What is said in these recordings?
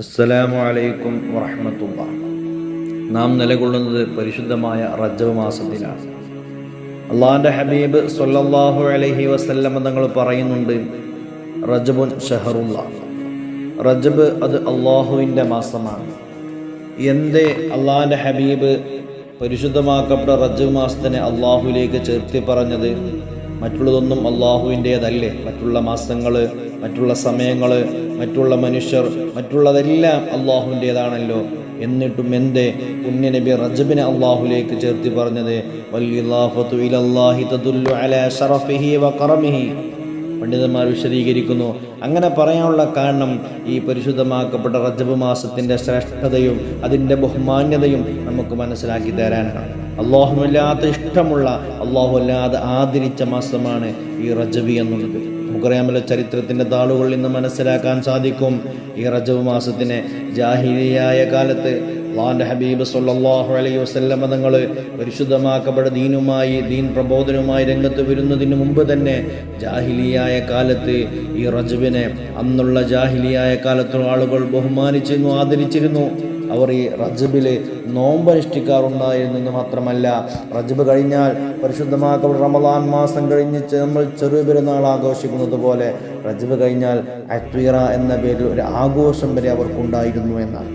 അസ്സലാമു അലൈക്കും വറഹ്മത്തുള്ളാഹി. നാം നിലകൊള്ളുന്നത് പരിശുദ്ധമായ റജബ് മാസത്തിലാണ്. അള്ളാഹിൻ്റെ ഹബീബ് സ്വല്ലല്ലാഹു അലൈഹി വസല്ലം തങ്ങൾ പറയുന്നുണ്ട്, റജബുൻ ഷഹറുല്ലാഹ്, റജബ് അത് അള്ളാഹുവിൻ്റെ മാസമാണ്. എന്തേ അള്ളാഹിൻ്റെ ഹബീബ് പരിശുദ്ധമാക്കപ്പെട്ട റജബ് മാസത്തിനെ അള്ളാഹുവിലേക്ക് ചേർത്തി പറഞ്ഞത്? മറ്റുള്ളതൊന്നും അള്ളാഹുവിൻ്റേതല്ലേ? മറ്റുള്ള മാസങ്ങൾ, മറ്റുള്ള സമയങ്ങൾ, മറ്റുള്ള മനുഷ്യർ, മറ്റുള്ളതെല്ലാം അള്ളാഹുവിൻ്റേതാണല്ലോ. എന്നിട്ടും എന്തേ പുണ്യനബി റജബിനെ അള്ളാഹുലേക്ക് ചേർത്തി പറഞ്ഞത്? വൽഇളാഫതു ഇലല്ലാഹി തദുല്ലു അലാ ശറഫിഹി വകറമിഹി. പണ്ഡിതന്മാർ വിശദീകരിക്കുന്നു, അങ്ങനെ പറയാനുള്ള കാരണം ഈ പരിശുദ്ധമാക്കപ്പെട്ട റജബ് മാസത്തിൻ്റെ ശ്രേഷ്ഠതയും അതിൻ്റെ ബഹുമാന്യതയും നമുക്ക് മനസ്സിലാക്കി തരാനാണ്. അള്ളാഹുവല്ലാത്ത ഇഷ്ടമുള്ള, അള്ളാഹുവല്ലാതെ ആദരിച്ച മാസമാണ് ഈ റജബ് എന്നുള്ളത്. നമുക്കറിയാമല്ലോ, ചരിത്രത്തിൻ്റെ താളുകളിൽ നിന്ന് മനസ്സിലാക്കാൻ സാധിക്കും. ഈ റജബ് മാസത്തിനെ ജാഹിലിയായ കാലത്ത് അള്ളാഹുവിൻ്റെ ഹബീബ് സ്വല്ലല്ലാഹു അലൈഹി വസല്ലം തങ്ങൾ പരിശുദ്ധമാക്കപ്പെട്ട ദീൻ പ്രബോധനവുമായി രംഗത്ത് വരുന്നതിന് മുമ്പ് തന്നെ ജാഹിലിയായ കാലത്ത് ഈ റജബിനെ അന്നുള്ള ജാഹിലിയായ കാലത്തുള്ള ആളുകൾ ബഹുമാനിച്ചിരുന്നു, ആദരിച്ചിരുന്നു. അവർ ഈ റജബിൽ നോമ്പനുഷ്ഠിക്കാറുണ്ടായിരുന്നെന്ന് മാത്രമല്ല, റജബ് കഴിഞ്ഞാൽ പരിശുദ്ധമാക്കപ്പെട്ട റമളാൻ മാസം കഴിഞ്ഞ് നമ്മൾ ചെറിയ പെരുന്നാൾ ആഘോഷിക്കുന്നത് പോലെ റജബ് കഴിഞ്ഞാൽ അത്വീറ എന്ന പേരിൽ ഒരു ആഘോഷം വരെ അവർക്കുണ്ടായിരുന്നു എന്നാണ്.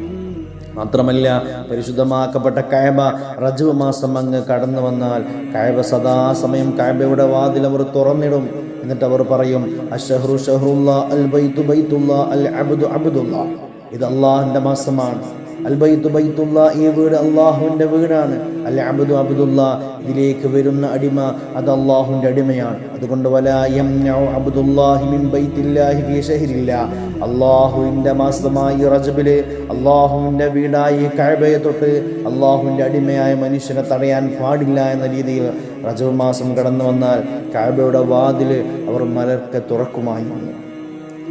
മാത്രമല്ല, പരിശുദ്ധമാക്കപ്പെട്ട കഅബ റജബ് മാസം അങ്ങ് കടന്നു വന്നാൽ കഅബ സദാസമയം കഅബയുടെ വാതിൽ അവർ തുറന്നിടും. എന്നിട്ട് അവർ പറയും, അശ്ശഹ്റു ഷഹ്റുല്ലാഹ്, അൽ ബൈതു ബൈത്തുല്ലാഹ്, അൽ അബ്ദു അബ്ദുല്ലാഹ്. ഇത് അള്ളാഹിൻ്റെ മാസമാണ്. അൽ ബൈത്തു ബൈത്തുല്ലാ, ഈ വീട് അള്ളാഹുവിൻ്റെ വീടാണ്. അൽ അബ്ദു അബ്ദുല്ലാ, ഇതിലേക്ക് വരുന്ന അടിമ അത് അള്ളാഹുവിൻ്റെ അടിമയാണ്. അതുകൊണ്ട് വലാ യംനഉ അബ്ദുല്ലാഹി മിൻ ബൈത്തില്ലാഹി ഫീ ശഹ്രില്ലാ, അള്ളാഹുവിൻ്റെ മാസമായി റജബില് അള്ളാഹുവിൻ്റെ വീടായി കഅബയെ തൊട്ട് അള്ളാഹുവിൻ്റെ അടിമയായ മനുഷ്യനെ തടയാൻ പാടില്ല എന്ന രീതിയിൽ റജബ് മാസം കടന്നു വന്നാൽ കഅബയുടെ വാതിൽ അവർ മലർക്കെ തുറക്കുമായിരുന്നു.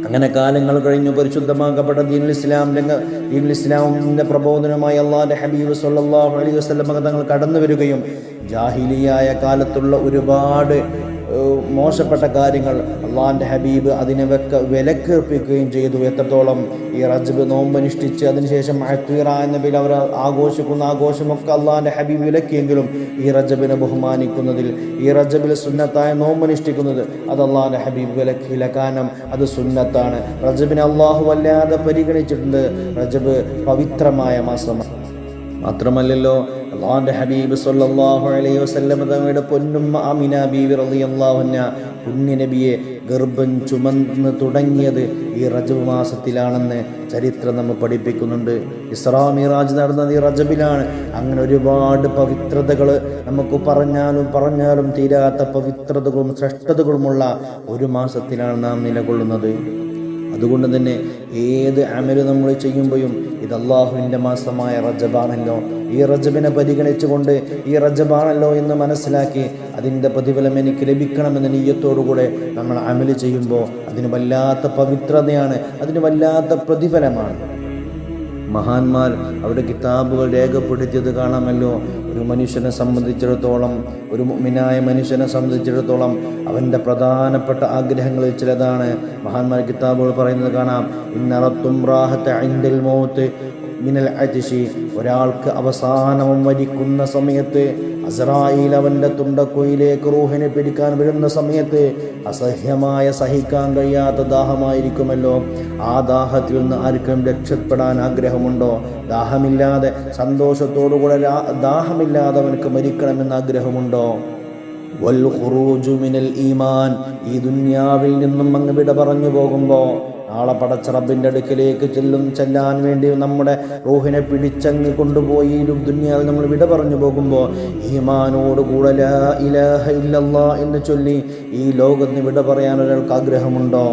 അങ്ങനെ കാലങ്ങൾ കഴിഞ്ഞു. പരിശുദ്ധമാക്കപ്പെട്ട ദീനുൽ ഇസ്ലാമിൻ്റെ പ്രബോധനമായി അള്ളാഹിൻ്റെ ഹബീബ് സ്വല്ലല്ലാഹു അലൈഹി വസല്ലം തങ്ങൾ കടന്നു വരികയും ജാഹിലിയായ കാലത്തുള്ള ഒരുപാട് മോശപ്പെട്ട കാര്യങ്ങൾ അള്ളാഹിൻ്റെ ഹബീബ് അതിനെ വിലക്കേർപ്പിക്കുകയും ചെയ്തു. എത്രത്തോളം ഈ റജബ് നോമ്പനുഷ്ഠിച്ച് അതിനുശേഷം അത്വീറ എന്ന പേരിൽ അവർ ആഘോഷിക്കുന്ന ആഘോഷമൊക്കെ അള്ളാഹിൻ്റെ ഹബീബ് വിലക്കിയെങ്കിലും ഈ റജബിനെ ബഹുമാനിക്കുന്നതിൽ, ഈ റജബിൽ സുന്നത്തായ നോമ്പനുഷ്ഠിക്കുന്നത് അത് അള്ളാഹിൻ്റെ ഹബീബ് വിലക്കിയില്ല. കാരണം അത് സുന്നത്താണ്. റജബിനെ അള്ളാഹു വല്ലാതെ പരിഗണിച്ചിട്ടുണ്ട്. റജബ് പവിത്രമായ മാസമാണ്. മാത്രമല്ലല്ലോ, അള്ളാഹിൻ്റെ ഹബീബ് സ്വല്ലല്ലാഹു അലൈഹി വസല്ലം തങ്ങളുടെ പൊന്നുമ്മ ആമിന ബീവി റളിയല്ലാഹു അൻഹാ പുണ്യനബിയെ ഗർഭം ചുമന്ന് തുടങ്ങിയത് ഈ റജബ് മാസത്തിലാണെന്ന് ചരിത്രം നമ്മൾ പഠിപ്പിക്കുന്നുണ്ട്. ഇസ്രാ മിറാജ് നടന്നത് ഈ റജബിലാണ്. അങ്ങനെ ഒരുപാട് പവിത്രതകൾ നമുക്ക് പറഞ്ഞാലും തീരാത്ത പവിത്രതകളും ശ്രേഷ്ഠതകളുമുള്ള ഒരു മാസത്തിലാണ് നാം നിലകൊള്ളുന്നത്. അതുകൊണ്ട് തന്നെ ഏത് അമല് നമ്മൾ ചെയ്യുമ്പോഴും ഇത് അള്ളാഹുവിൻ്റെ മാസമായ റജബാണല്ലോ, ഈ റജബിനെ പരിഗണിച്ചുകൊണ്ട് ഈ റജബാണല്ലോ എന്ന് മനസ്സിലാക്കി അതിൻ്റെ പ്രതിഫലം എനിക്ക് ലഭിക്കണമെന്ന നിയ്യത്തോടുകൂടെ നമ്മൾ അമല് ചെയ്യുമ്പോൾ അതിന് വല്ലാത്ത പവിത്രതയാണ്, അതിന് വല്ലാത്ത പ്രതിഫലമാണ്. മഹാന്മാർ അവരുടെ കിതാബുകൾ രേഖപ്പെടുത്തിയത് കാണാമല്ലോ. ഒരു മനുഷ്യനെ സംബന്ധിച്ചിടത്തോളം, ഒരു മുഅ്മിനായ മനുഷ്യനെ സംബന്ധിച്ചിടത്തോളം അവൻ്റെ പ്രധാനപ്പെട്ട ആഗ്രഹങ്ങളിൽ ചിലതാണ്. മഹാന്മാർ കിതാബുകൾ പറയുന്നത് കാണാം, ഇന്നറത്തും റാഹത ഇൻദൽ മൗത്ത് മിനൽ അത്ശി. ഒരാൾക്ക് അവസാനം മരിക്കുന്ന സമയത്ത് അസ്രായീൽ അവൻ്റെ തുണ്ടക്കുയിലേക്ക് റൂഹിനെ പിടിക്കാൻ വരുന്ന സമയത്ത് അസഹ്യമായ, സഹിക്കാൻ കഴിയാത്ത ദാഹമായിരിക്കുമല്ലോ. ആ ദാഹത്തിൽ നിന്ന് ആർക്കും രക്ഷപ്പെടാൻ ആഗ്രഹമുണ്ടോ? ദാഹമില്ലാതെ, സന്തോഷത്തോടുകൂടെ ദാഹമില്ലാതെ അവനക്ക് മരിക്കണമെന്ന് ആഗ്രഹമുണ്ടോ? വൽ ഖുറൂജു മിനൽ ഈമാൻ, ഈ ദുനിയാവിൽ നിന്നും അങ്ങ് വിട പറഞ്ഞു പോകുമ്പോൾ നാളെ പടച്ച റബ്ബിൻ്റെ അടുക്കലേക്ക് ചെല്ലാൻ വേണ്ടി നമ്മുടെ റൂഹിനെ പിടിച്ചങ്ങ് കൊണ്ടുപോയി ദുനിയാവിൽ നമ്മൾ വിട പറഞ്ഞു പോകുമ്പോൾ ഈമാനോടുകൂടെ ലാ ഇലാഹ ഇല്ലല്ലാഹ് എന്ന് ചൊല്ലി ഈ ലോകത്തിന് വിട പറയാൻ ഒരാൾക്ക് ആഗ്രഹമുണ്ടോ?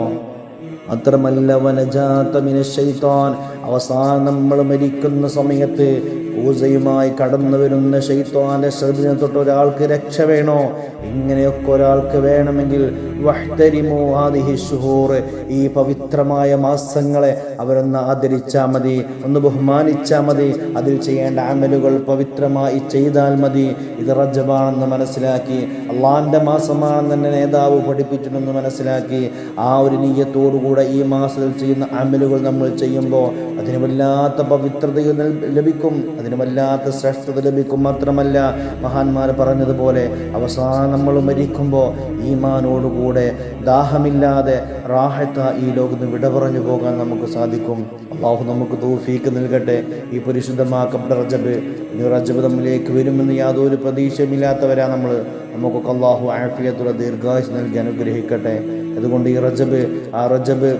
മാത്രമല്ല വനജാത മിനശ് ശൈത്താൻ, അവസാനം നമ്മൾ മരിക്കുന്ന സമയത്ത് ഊസയുമായി കടന്നു വരുന്ന ശൈത്വാന്റെ ശ്രദ്ധ തൊട്ട് ഒരാൾക്ക് രക്ഷ വേണോ? ഇങ്ങനെയൊക്കെ ഒരാൾക്ക് വേണമെങ്കിൽ വഹ്തരിമു ഹാദിഹി ശുഹൂർ, ഈ പവിത്രമായ മാസങ്ങളെ അവരൊന്ന് ആദരിച്ചാൽ മതി, ഒന്ന് ബഹുമാനിച്ചാൽ മതി. അതിൽ ചെയ്യേണ്ട അമലുകൾ പവിത്രമായി ചെയ്താൽ മതി. ഇത് റജബാണെന്ന് മനസ്സിലാക്കി, അള്ളാന്റെ മാസമാണെന്ന് തന്നെ നേതാവ് പഠിപ്പിച്ചിട്ടുണ്ടെന്ന് മനസ്സിലാക്കി, ആ ഒരു നിയ്യത്തോടുകൂടെ ഈ മാസത്തിൽ ചെയ്യുന്ന അമലുകൾ നമ്മൾ ചെയ്യുമ്പോൾ അതിന് വല്ലാത്ത പവിത്രതയും ലഭിക്കും, അതിന് വല്ലാത്ത ശ്രേഷ്ഠത ലഭിക്കും. മാത്രമല്ല മഹാന്മാർ പറഞ്ഞതുപോലെ അവസാനം നമ്മൾ മരിക്കുമ്പോൾ ഈമാനോടുകൂടെ ദാഹമില്ലാതെ റാഹത്ത ഈ ലോകത്ത് വിട പറഞ്ഞു പോകാൻ നമുക്ക് സാധിക്കും. അള്ളാഹു നമുക്ക് തൗഫീക്ക് നൽകട്ടെ. ഈ പരിശുദ്ധമാക്കപ്പെട്ട റജബ്, ഇനി റജബ് നമ്മിലേക്ക് വരുമെന്ന് യാതൊരു പ്രതീക്ഷയുമില്ലാത്തവരാ നമുക്കൊക്കെ അള്ളാഹു ആഫിയത്തുള്ള ദീർഘായുസ് നൽകി അനുഗ്രഹിക്കട്ടെ. അതുകൊണ്ട് ഈ റജബ്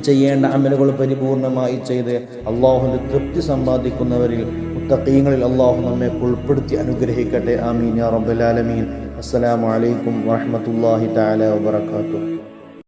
ചെയ്യേണ്ട അമലുകൾ പരിപൂർണമായി ചെയ്ത് അള്ളാഹുവിൻ്റെ തൃപ്തി സമ്പാദിക്കുന്നവരിൽ മുത്തഖീങ്ങളിൽ അള്ളാഹു നമ്മെ ഉൾപ്പെടുത്തി അനുഗ്രഹിക്കട്ടെ. ആമീൻ യാ റബ്ബൽ ആലമീൻ. അസ്സലാമു അലൈക്കും വറഹ്മത്തുള്ളാഹി തആല വബറകാതുഹു.